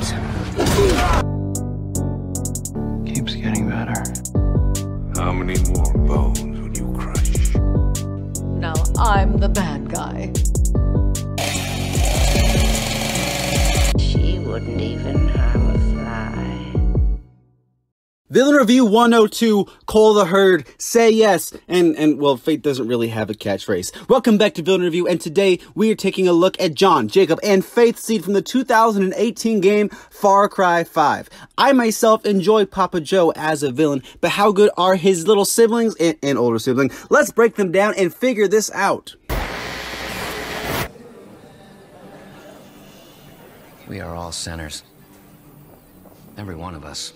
seeds. Keeps getting better. How many more bones will you crush? Now I'm the bad guy. She wouldn't even harm a fly. Villain Review 102, Call the Herd, Say Yes, and well, Fate doesn't really have a catchphrase. Welcome back to Villain Review, and today we are taking a look at John, Jacob, and Faith Seed from the 2018 game Far Cry 5. I myself enjoy Papa Joe as a villain, but how good are his little siblings and older sibling? Let's break them down and figure this out. We are all sinners. Every one of us.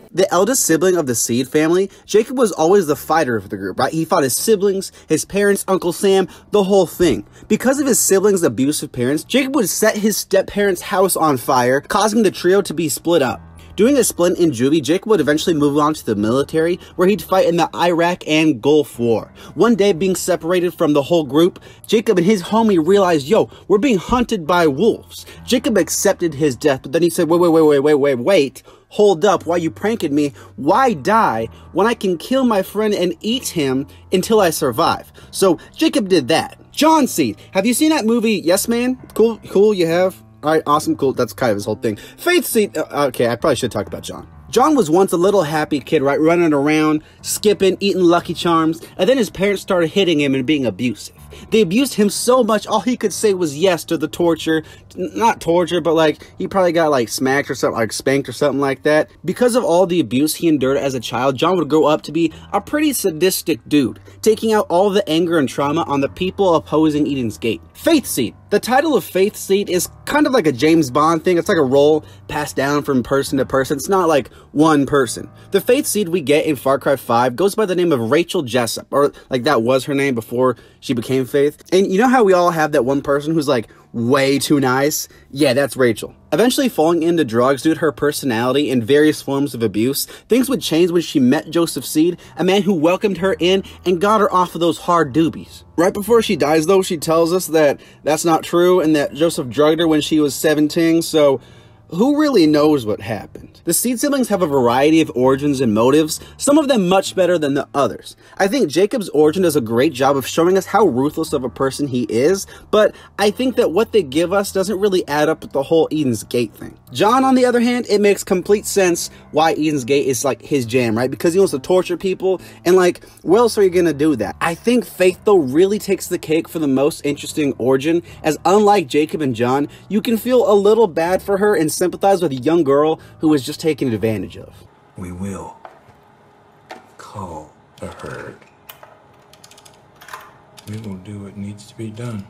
The eldest sibling of the Seed family, Jacob was always the fighter of the group, right? He fought his siblings, his parents, Uncle Sam, the whole thing. Because of his siblings' abusive parents, Jacob would set his step-parents' house on fire, causing the trio to be split up. Doing a splint in juvie, Jacob would eventually move on to the military, where he'd fight in the Iraq and Gulf War. One day, being separated from the whole group, Jacob and his homie realized, yo, we're being hunted by wolves. Jacob accepted his death, but then he said, wait, hold up, why you pranking me? Why die when I can kill my friend and eat him until I survive? So Jacob did that. John Seed, have you seen that movie, Yes Man? Cool, you have? Alright, awesome, cool, that's kind of his whole thing. Faith Seed, okay, I probably should talk about John. John was once a little happy kid, right, running around, skipping, eating Lucky Charms, and then his parents started hitting him and being abusive. They abused him so much, all he could say was yes to the torture. Not torture, but like, he probably got like smacked or something, like spanked or something like that. Because of all the abuse he endured as a child, John would grow up to be a pretty sadistic dude, taking out all the anger and trauma on the people opposing Eden's Gate. Faith Seed. The title of Faith Seed is kind of like a James Bond thing. It's like a role passed down from person to person. It's not like one person. The Faith Seed we get in Far Cry 5 goes by the name of Rachel Jessup, or like that was her name before she became Faith. And you know how we all have that one person who's like way too nice? Yeah, that's Rachel. Eventually falling into drugs due to her personality and various forms of abuse, things would change when she met Joseph Seed, a man who welcomed her in and got her off of those hard doobies. Right before she dies though, she tells us that that's not true and that Joseph drugged her when she was 17, so who really knows what happened? The Seed siblings have a variety of origins and motives, some of them much better than the others. I think Jacob's origin does a great job of showing us how ruthless of a person he is, but I think that what they give us doesn't really add up with the whole Eden's Gate thing. John, on the other hand, it makes complete sense why Eden's Gate is like his jam, right? Because he wants to torture people, and like, where else are you gonna do that? I think Faith, though, really takes the cake for the most interesting origin, as unlike Jacob and John, you can feel a little bad for her and sympathize with a young girl who was just taken advantage of. We will call the herd. We will do what needs to be done.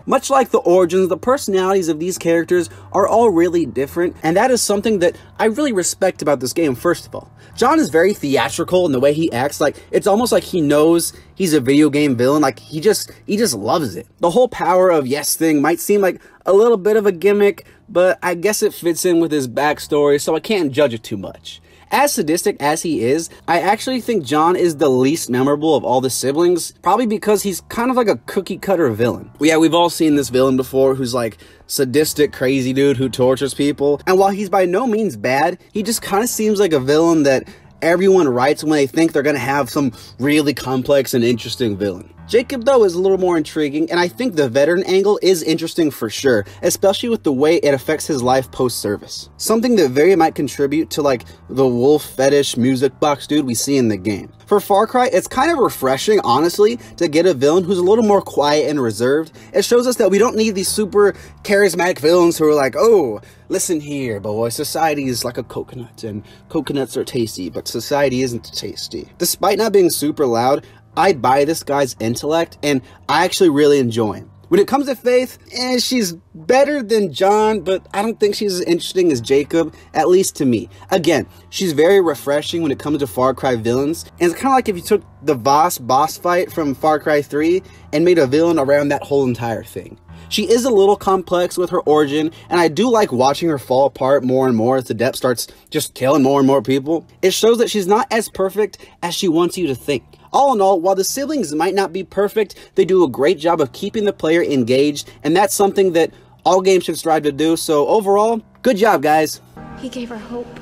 Much like the origins, the personalities of these characters are all really different, and that is something that I really respect about this game, first of all. John is very theatrical in the way he acts, like, it's almost like he knows he's a video game villain, like, he just loves it. The whole power of yes thing might seem like a little bit of a gimmick, but I guess it fits in with his backstory, so I can't judge it too much. As sadistic as he is, I actually think John is the least memorable of all the siblings, probably because he's kind of like a cookie-cutter villain. Yeah, we've all seen this villain before who's like sadistic, crazy dude who tortures people, and while he's by no means bad, he just kind of seems like a villain that everyone writes when they think they're gonna have some really complex and interesting villain. Jacob, though, is a little more intriguing, and I think the veteran angle is interesting for sure, especially with the way it affects his life post-service. Something that very might contribute to, like, the wolf fetish music box dude we see in the game. For Far Cry, it's kind of refreshing, honestly, to get a villain who's a little more quiet and reserved. It shows us that we don't need these super charismatic villains who are like, oh, listen here, boy, society is like a coconut, and coconuts are tasty, but society isn't tasty. Despite not being super loud, I buy this guy's intellect, and I actually really enjoy him. When it comes to Faith, she's better than John, but I don't think she's as interesting as Jacob, at least to me. Again, she's very refreshing when it comes to Far Cry villains, and it's kind of like if you took the Voss boss fight from Far Cry 3 and made a villain around that whole entire thing. She is a little complex with her origin, and I do like watching her fall apart more and more as the depth starts just killing more and more people. It shows that she's not as perfect as she wants you to think. All in all, while the siblings might not be perfect, they do a great job of keeping the player engaged, and that's something that all games should strive to do. So overall, Good job, guys. He gave her hope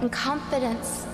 and confidence.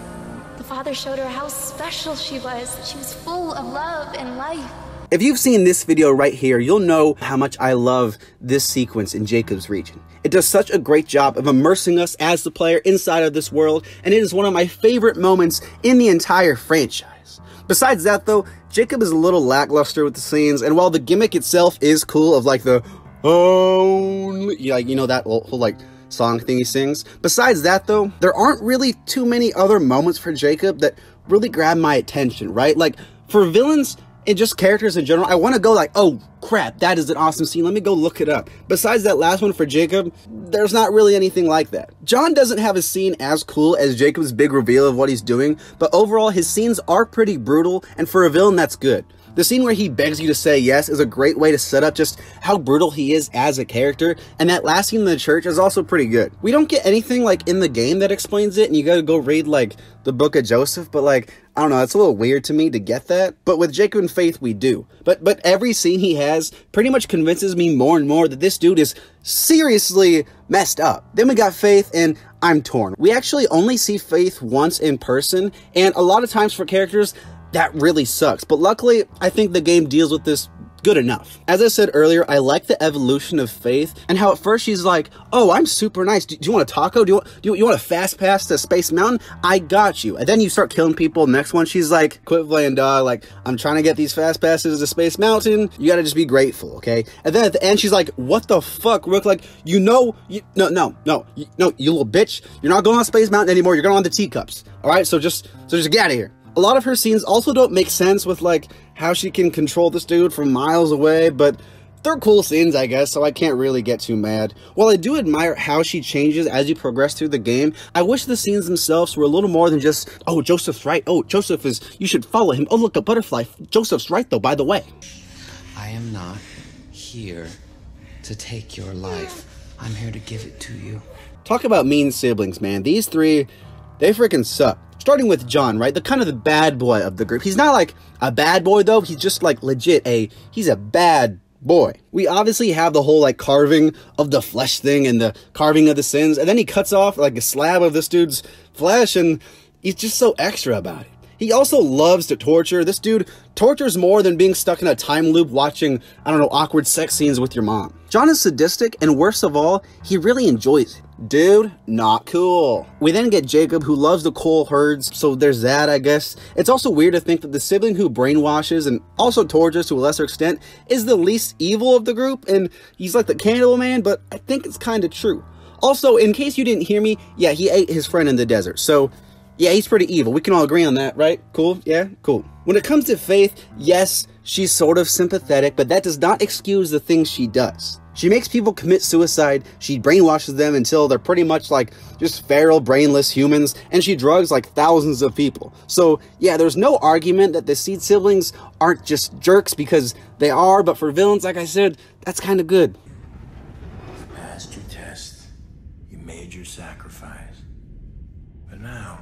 The father showed her how special she was. She was full of love and life. If you've seen this video right here, you'll know how much I love this sequence in Jacob's region. It does such a great job of immersing us as the player inside of this world, and it is one of my favorite moments in the entire franchise. Besides that though, Jacob is a little lackluster with the scenes, and while the gimmick itself is cool of like the only, like, you know, that whole like song thing he sings. Besides that though, there aren't really too many other moments for Jacob that really grab my attention, right? Like for villains and just characters in general, I want to go like, oh crap, that is an awesome scene, let me go look it up. Besides that last one for Jacob, there's not really anything like that. John doesn't have a scene as cool as Jacob's big reveal of what he's doing, but overall his scenes are pretty brutal, and for a villain that's good. The scene where he begs you to say yes is a great way to set up just how brutal he is as a character, and that last scene in the church is also pretty good. We don't get anything like in the game that explains it, and you gotta go read like the book of Joseph, but like, I don't know, it's a little weird to me to get that. But with Jacob and Faith, we do. But every scene he has pretty much convinces me more and more that this dude is seriously messed up. Then we got Faith, and I'm torn. We actually only see Faith once in person, and a lot of times for characters, that really sucks. But luckily, I think the game deals with this good enough. As I said earlier, I like the evolution of Faith and how at first she's like, oh, I'm super nice. Do you want a taco? Do you want a fast pass to Space Mountain? I got you. And then you start killing people. Next one, she's like, quit playing dog. Like, I'm trying to get these fast passes to Space Mountain. You gotta just be grateful, okay? And then at the end, she's like, what the fuck, Rook? Like, you little bitch. You're not going on Space Mountain anymore. You're going on the teacups. All right, so just get out of here. A lot of her scenes also don't make sense with like how she can control this dude from miles away, but they're cool scenes, I guess, so I can't really get too mad. While I do admire how she changes as you progress through the game, I wish the scenes themselves were a little more than just, oh, Joseph's right. Oh, Joseph is, you should follow him. Oh, look, a butterfly. Joseph's right, though, by the way. I am not here to take your life. I'm here to give it to you. Talk about mean siblings, man. These three, they freaking suck. Starting with John, right? The kind of the bad boy of the group. He's not like a bad boy though. He's just like legit he's a bad boy. We obviously have the whole like carving of the flesh thing and the carving of the sins. And then he cuts off like a slab of this dude's flesh and he's just so extra about it. He also loves to torture. This dude tortures more than being stuck in a time loop watching, I don't know, awkward sex scenes with your mom. John is sadistic, and worst of all, he really enjoys it. Dude, not cool. We then get Jacob, who loves the coal herds, so there's that, I guess. It's also weird to think that the sibling who brainwashes and also tortures to a lesser extent is the least evil of the group, and he's like the candle man, but I think it's kind of true. Also, in case you didn't hear me, yeah, he ate his friend in the desert, so yeah, he's pretty evil. We can all agree on that, right? Cool? Yeah? Cool. When it comes to Faith, yes, she's sort of sympathetic, but that does not excuse the things she does. She makes people commit suicide, she brainwashes them until they're pretty much like just feral, brainless humans, and she drugs like thousands of people. So yeah, there's no argument that the Seed siblings aren't just jerks, because they are, but for villains, like I said, that's kind of good. You passed your test. You made your sacrifice. But now,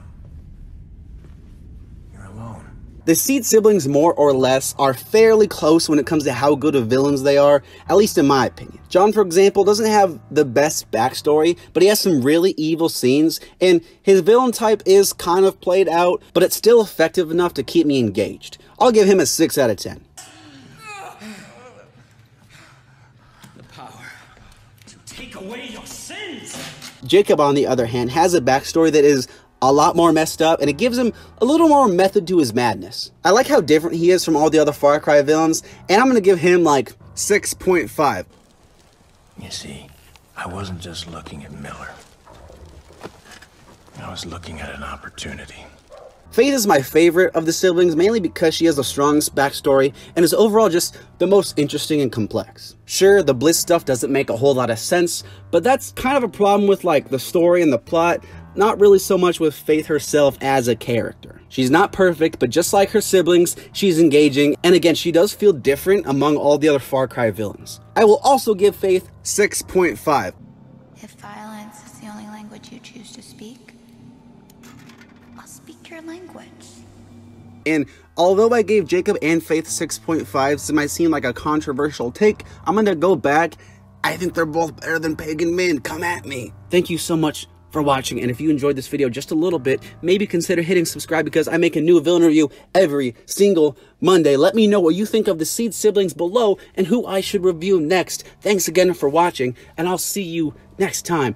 you're alone. The Seed siblings, more or less, are fairly close when it comes to how good of villains they are, at least in my opinion. John, for example, doesn't have the best backstory, but he has some really evil scenes, and his villain type is kind of played out, but it's still effective enough to keep me engaged. I'll give him a 6 out of 10. The power to take away your sins! Jacob, on the other hand, has a backstory that is a lot more messed up, and it gives him a little more method to his madness. I like how different he is from all the other Far Cry villains, and I'm gonna give him like 6.5. You see, I wasn't just looking at Miller. I was looking at an opportunity. Faith is my favorite of the siblings, mainly because she has the strongest backstory and is overall just the most interesting and complex. Sure, the Bliss stuff doesn't make a whole lot of sense, but that's kind of a problem with like the story and the plot, not really so much with Faith herself as a character. She's not perfect, but just like her siblings, she's engaging, and again, she does feel different among all the other Far Cry villains. I will also give Faith 6.5. If violence is the only language you choose to speak, I'll speak your language. And although I gave Jacob and Faith 6.5s, it might seem like a controversial take, I'm gonna go back I think they're both better than Pagan Min. Come at me. Thank you so much for watching, and if you enjoyed this video just a little bit, maybe consider hitting subscribe because I make a new villain review every single Monday. Let me know what you think of the Seed siblings below and who I should review next. Thanks again for watching, and I'll see you next time.